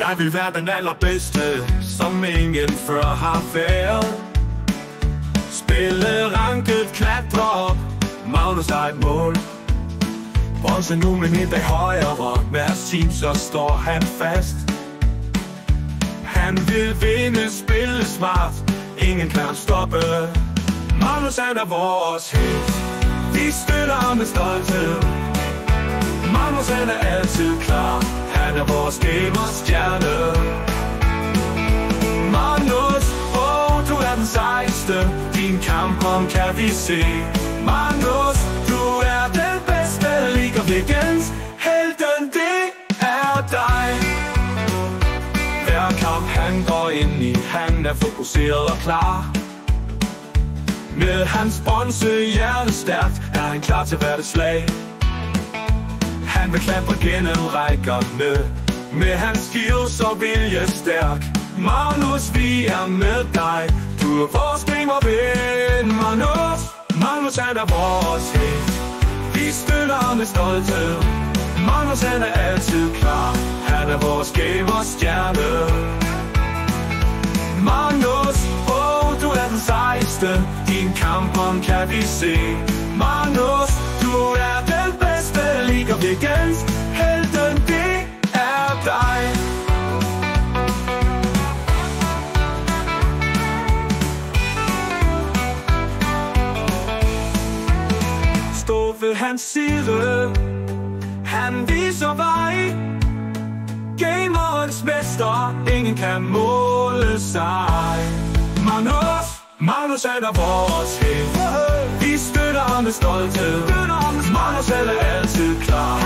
Jeg vil være den allerbedste, som ingen før har været. Spille ranket, klatre op, Magnus har et mål. Bronze nu, men en dag højere. Hver team, så står han fast. Han vil vinde, spille smart, ingen kan stoppe. Magnus han er vores helt, vi støtter ham med stolthed. Magnus han er altid klar, han er vores gamerstjerne. Magnus, du er den sejeste, din kampom kan vi se. Magnus, du er den bedste, League of Legends helten, det er dig. Hver kamp han går ind i, han er fokuseret og klar. Med hans bronze hjertestærkt er han klar til hvert slag. Han vil klatre gennem rækkerne med hans skills og vilje stærk. Magnus, vi er med dig, du er vores gamerven. Magnus han er vores helt, vi støtter med stolthed. Magnus han er altid klar, han er vores gamerstjerne. Magnus, du er den sejeste, din kampom kan vi se. Magnus, du er den bedste, League of Legends helten, det er dig. Stå ved hans side, han viser vej. Gamerens mester, ingen kan måle sig. Magnus han er vores helt, vi støtter ham med stolthed. Magnus han er altid klar,